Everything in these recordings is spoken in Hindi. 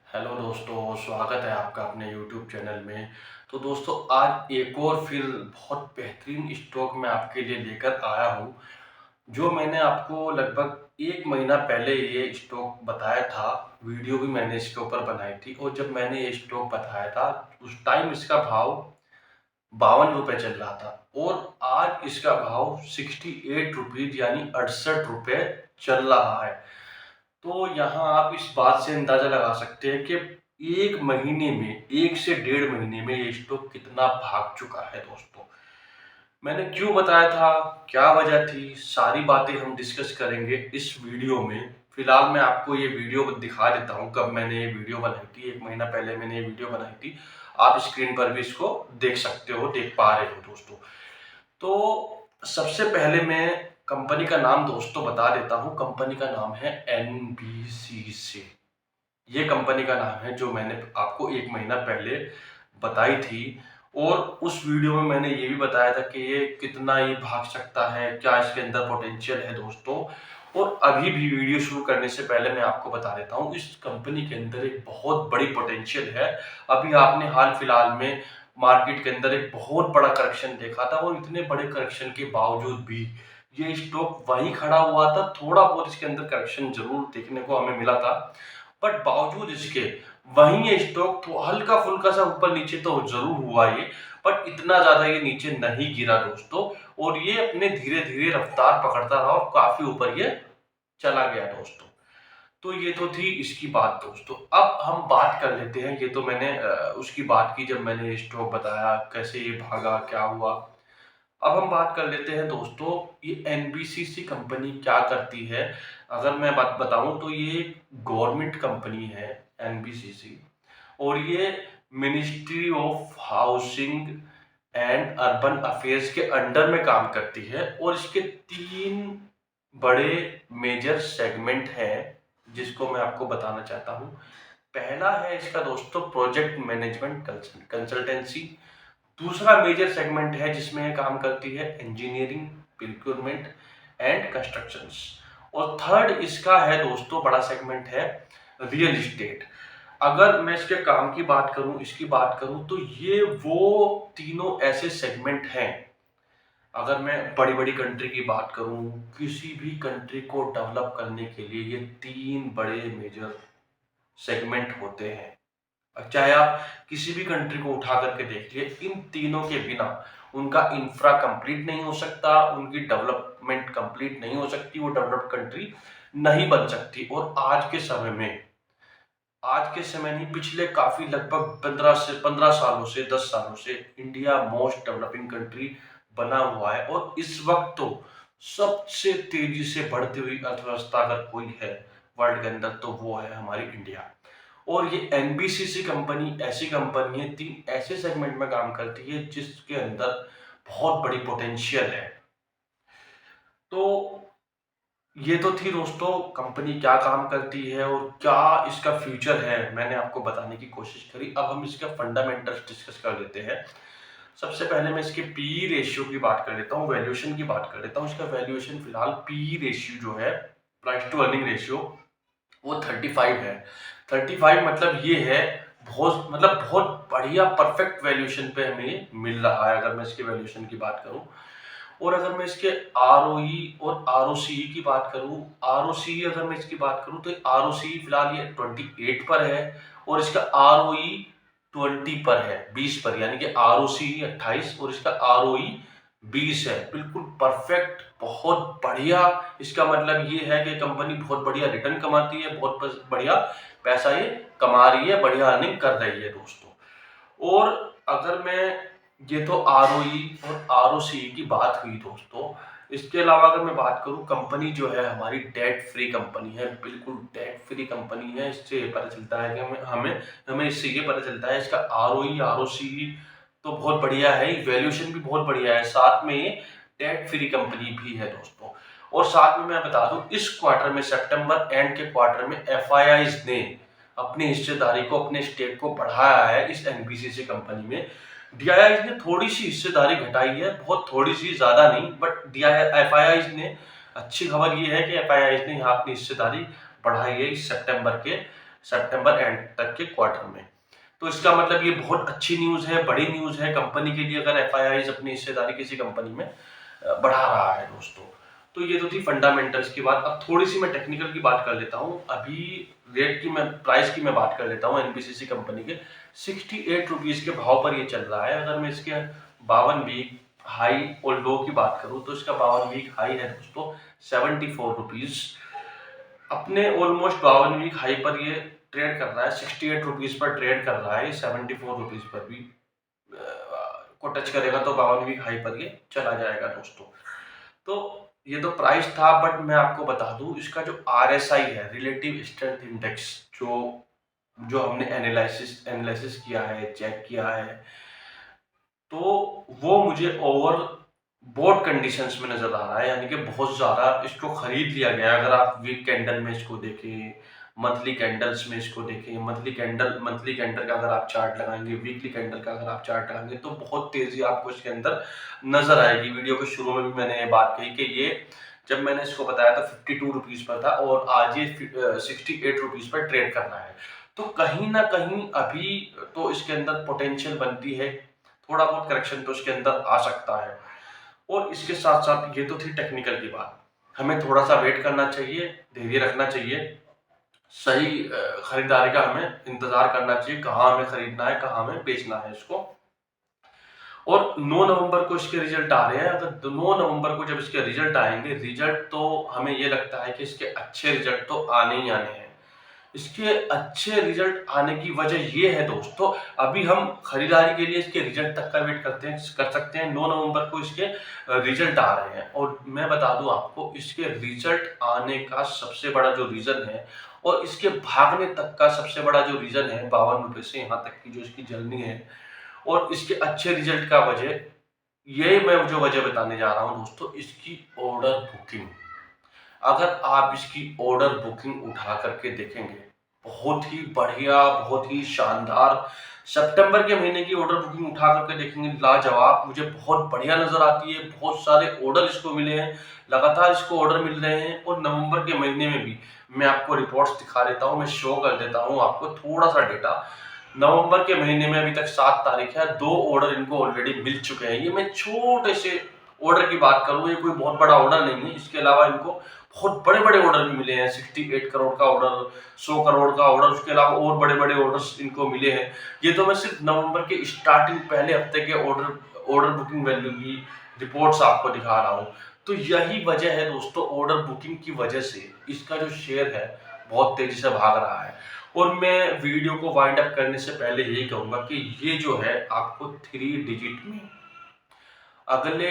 हेलो दोस्तों, स्वागत है आपका अपने यूट्यूब चैनल में। तो दोस्तों, आज एक और फिर बहुत बेहतरीन स्टॉक मैं आपके लिए लेकर आया हूँ, जो मैंने आपको लगभग 1 महीना पहले ये स्टॉक बताया था। वीडियो भी मैंने इसके ऊपर बनाई थी और जब मैंने ये स्टॉक बताया था, उस टाइम इसका भाव 52 रुपये चल रहा था और आज इसका भाव 68 रुपीज़ यानी 68 रुपये चल रहा है। तो यहाँ आप इस बात से अंदाजा लगा सकते हैं कि 1 महीने में 1 से डेढ़ महीने में ये स्टॉक कितना भाग चुका है दोस्तों। मैंने क्यों बताया था, क्या वजह थी, सारी बातें हम डिस्कस करेंगे इस वीडियो में। फिलहाल मैं आपको ये वीडियो दिखा देता हूँ, कब मैंने ये वीडियो बनाई थी। 1 महीना पहले मैंने ये वीडियो बनाई थी। आप स्क्रीन पर भी इसको देख सकते हो, देख पा रहे हो दोस्तों। तो सबसे पहले मैं कंपनी का नाम दोस्तों बता देता हूँ। कंपनी का नाम है एनबीसीसी। ये कंपनी का नाम है जो मैंने आपको 1 महीना पहले बताई थी और उस वीडियो में मैंने ये भी बताया था कि ये कितना ये भाग सकता है, क्या इसके अंदर पोटेंशियल है दोस्तों। और अभी भी वीडियो शुरू करने से पहले मैं आपको बता देता हूँ, इस कंपनी के अंदर एक बहुत बड़ी पोटेंशियल है। अभी आपने हाल फिलहाल में मार्केट के अंदर एक बहुत बड़ा करेक्शन देखा था और इतने बड़े करेक्शन के बावजूद भी ये स्टॉक वहीं खड़ा हुआ था। थोड़ा बहुत इसके अंदर करेक्शन जरूर देखने को हमें मिला था, बट बावजूद इसके वहीं ये स्टॉक तो हल्का फुल्का सा ऊपर नीचे तो जरूर हुआ ये, बट इतना ज्यादा ये नीचे नहीं गिरा दोस्तों। और ये अपने धीरे धीरे रफ्तार पकड़ता रहा और काफी ऊपर ये चला गया दोस्तों। तो ये तो थी इसकी बात दोस्तों। अब हम बात कर लेते हैं, ये तो मैंने उसकी बात की जब मैंने स्टॉक बताया कैसे ये भागा, क्या हुआ। अब हम बात कर लेते हैं दोस्तों, ये एनबीसीसी कंपनी क्या करती है। अगर मैं बात बताऊं तो ये गवर्नमेंट कंपनी है एनबीसीसी, और ये ministry of housing and urban affairs के अंडर में काम करती है। और इसके 3 बड़े मेजर सेगमेंट हैं जिसको मैं आपको बताना चाहता हूँ। पहला है इसका दोस्तों प्रोजेक्ट मैनेजमेंट कंसल्टेंसी। दूसरा मेजर सेगमेंट है जिसमें ये काम करती है इंजीनियरिंग, प्रोक्योरमेंट एंड कंस्ट्रक्शंस। और थर्ड इसका है दोस्तों बड़ा सेगमेंट है रियल इस्टेट। अगर मैं इसके काम की बात करूं, इसकी बात करूं, तो ये वो तीनों ऐसे सेगमेंट हैं। अगर मैं बड़ी बड़ी कंट्री की बात करूं, किसी भी कंट्री को डेवलप करने के लिए ये 3 बड़े मेजर सेगमेंट होते हैं। चाहे आप किसी भी कंट्री को उठा करके देखिए, इन तीनों के बिना उनका इंफ्रा कंप्लीट नहीं हो सकता, उनकी डेवलपमेंट कंप्लीट नहीं हो सकती, वो डेवलप्ड कंट्री नहीं बन सकती। और आज के समय नहीं, पिछले काफी लगभग 15 सालों से 10 सालों से इंडिया मोस्ट डेवलपिंग कंट्री बना हुआ है। और इस वक्त तो सबसे तेजी से बढ़ती हुई अर्थव्यवस्था अगर कोई है वर्ल्ड के अंदर तो वो है हमारी इंडिया। और ये एनबीसीसी कंपनी ऐसी कंपनी है, 3 ऐसे सेगमेंट में काम करती है जिसके अंदर बहुत बड़ी पोटेंशियल है। तो ये तो थी दोस्तों कंपनी क्या काम करती है और क्या इसका फ्यूचर है, मैंने आपको बताने की कोशिश करी। अब हम इसका फंडामेंटल्स डिस्कस कर लेते हैं। सबसे पहले मैं इसके पी रेशियो की बात कर लेता हूँ, वैल्यूएशन की बात कर लेता हूँ। इसका वैल्यूएशन फिलहाल पी रेशियो जो है, प्राइस टू अर्निंग रेशियो, वो 35 है। 35 मतलब ये है बहुत बढ़िया परफेक्ट वैल्यूएशन पे हमें मिल रहा है, अगर मैं इसके वैल्यूएशन की बात करूं। और अगर मैं इसके आरओई और आरओसीई की बात करूं, आरओसीई अगर मैं इसकी बात करूं तो आरओसीई फिलहाल ये 28 पर है और इसका आरओई 20 पर है, 20 पर, यानी कि आरओसीई 28 और इसका आरओई 20 है। बिल्कुल परफेक्ट, बहुत बढ़िया। इसका मतलब ये है कि कंपनी बहुत बढ़िया रिटर्न कमाती है, बहुत बढ़िया पैसा ये कमा रही है, बढ़िया अर्निंग कर रही है दोस्तों। और अगर मैं, ये तो आरओई और आरओसी की बात हुई दोस्तों। इसके अलावा अगर मैं बात करूं, कंपनी जो है हमारी डेट फ्री कंपनी है, बिल्कुल डेट फ्री कंपनी है। इससे पता चलता है कि हमें हमें इससे ये पता चलता है इसका आरओई आरओसी तो बहुत बढ़िया है, वैल्यूएशन भी बहुत बढ़िया है, साथ में ये डेट फ्री कंपनी भी है दोस्तों। और साथ में मैं बता दूं, इस क्वार्टर में, सितंबर एंड के क्वार्टर में, एफआईआईज ने अपनी हिस्सेदारी को, अपने स्टेक को बढ़ाया है इस एनबीसीसी कंपनी में। डीआईआईज ने थोड़ी सी हिस्सेदारी घटाई है, बहुत थोड़ी सी, ज्यादा नहीं, बट एफआईआईज ने, अच्छी खबर ये है कि एफआईआईज ने यहाँ अपनी हिस्सेदारी बढ़ाई है इस सितंबर एंड तक के क्वार्टर में। तो इसका मतलब ये बहुत अच्छी न्यूज़ है, बड़ी न्यूज़ है कंपनी के लिए, अगर एफआईआईज़ अपनी हिस्सेदारी किसी कंपनी में बढ़ा रहा है दोस्तों। तो ये तो थी फंडामेंटल्स की बात। अब थोड़ी-सी मैं टेक्निकल की बात कर लेता हूँ। अभी प्राइस की मैं बात कर लेता हूँ एनबीसीसी कंपनी के। ₹68 के भाव पर ये चल रहा है। अगर मैं इसके 52 वीक हाई और लो की बात करूँ तो इसका 52 वीक हाई है दोस्तों ₹74। अपने ऑलमोस्ट 52 वीक हाई पर ये ट्रेड कर रहा है, ₹68 पर ट्रेड कर रहा है, ₹74 पर भी को टच करेगा तो 52 वीक हाई पर ये चला जाएगा दोस्तों। तो ये तो प्राइस था, बट मैं आपको बता दूं इसका जो आरएसआई है, रिलेटिव स्ट्रेंथ इंडेक्स, जो जो हमने एनालिसिस किया है, चेक किया है, तो वो मुझे ओवर बोट कंडीशंस में नजर आ रहा है, यानी कि बहुत ज्यादा इसको खरीद लिया गया है। अगर आप वीक कैंडल में इसको देखें, मंथली कैंडल्स में इसको देखें, मंथली कैंडल का अगर आप चार्ट लगाएंगे, वीकली कैंडल का अगर आप चार्ट लगाएंगे, तो बहुत तेजी आपको इसके अंदर नजर आएगी। वीडियो के शुरू में भी मैंने ये बात कही कि ये जब मैंने इसको बताया था ₹52 पर था और आज ये ₹68 पर ट्रेड कर रहा है। तो कहीं ना कहीं अभी तो इसके अंदर पोटेंशियल बनती है, थोड़ा बहुत करेक्शन तो इसके अंदर आ सकता है। और इसके साथ साथ ये तो थी टेक्निकल की बात, हमें थोड़ा सा वेट करना चाहिए, धैर्य रखना चाहिए, सही खरीदारी का हमें इंतजार करना चाहिए, कहाँ हमें खरीदना है, कहाँ हमें बेचना है इसको। और 9 नवंबर को इसके रिजल्ट आ रहे हैं। अगर 9 नवंबर को जब इसके रिजल्ट आएंगे, रिजल्ट तो हमें ये लगता है कि इसके अच्छे रिजल्ट तो आने ही आने हैं। इसके अच्छे रिजल्ट आने की वजह ये है दोस्तों, अभी हम खरीदारी के लिए इसके रिजल्ट तक का वेट कर सकते हैं। 9 नवंबर को इसके रिजल्ट आ रहे हैं और मैं बता दूं आपको, इसके रिजल्ट आने का सबसे बड़ा जो रीजन है और इसके भागने तक का सबसे बड़ा जो रीजन है, ₹52 से यहाँ तक की जो इसकी जर्नी है और इसके अच्छे रिजल्ट का वजह, ये मैं जो वजह बताने जा रहा हूँ दोस्तों, इसकी ऑर्डर बुकिंग। अगर आप इसकी ऑर्डर बुकिंग उठा करके देखेंगे, बहुत ही बढ़िया, बहुत ही शानदार, सितंबर के महीने की ऑर्डर बुकिंग उठा करके देखेंगे, लाजवाब, मुझे बहुत बढ़िया नजर आती है। बहुत सारे ऑर्डर इसको मिले हैं, लगातार इसको ऑर्डर मिल रहे हैं। और नवंबर के महीने में भी मैं आपको रिपोर्ट्स दिखा देता हूँ, मैं शो कर देता हूँ आपको थोड़ा सा डेटा। नवंबर के महीने में अभी तक 7 तारीख है, 2 ऑर्डर इनको ऑलरेडी मिल चुके हैं। ये मैं छोटे से ऑर्डर की बात करूँ, ये कोई बहुत बड़ा ऑर्डर नहीं है। इसके अलावा इनको बहुत बड़े-बड़े ऑर्डर भी मिले हैं, 68 करोड़ का ऑर्डर, 100 करोड़ का ऑर्डर, उसके अलावा और बड़े-बड़े ऑर्डर्स इनको मिले हैं। ये तो मैं सिर्फ नवंबर के स्टार्टिंग पहले हफ्ते के ऑर्डर बुकिंग वैल्यू की रिपोर्ट्स आपको दिखा रहा हूँ। तो यही वजह है दोस्तों, ऑर्डर बुकिंग की वजह से इसका जो शेयर है बहुत तेजी से भाग रहा है। और मैं वीडियो को वाइंड अप करने से पहले यही कहूंगा कि ये जो है आपको 3 डिजिट में अगले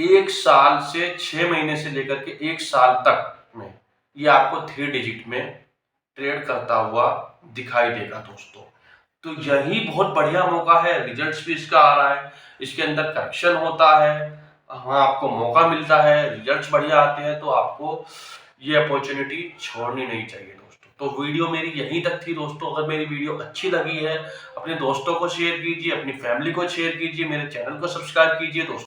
1 साल से 6 महीने से लेकर के 1 साल तक में ये आपको 3 डिजिट में ट्रेड करता हुआ दिखाई देगा दोस्तों। तो यही बहुत बढ़िया मौका है, रिजल्ट्स भी इसका आ रहा है, इसके अंदर करेक्शन होता है, हाँ आपको मौका मिलता है, रिजल्ट्स बढ़िया आते हैं, तो आपको ये अपॉर्चुनिटी छोड़नी नहीं चाहिए दोस्तों। तो वीडियो मेरी यहीं तक थी दोस्तों। अगर मेरी वीडियो अच्छी लगी है, अपने दोस्तों को शेयर कीजिए, अपनी फैमिली को शेयर कीजिए, मेरे चैनल को सब्सक्राइब कीजिए दोस्तों।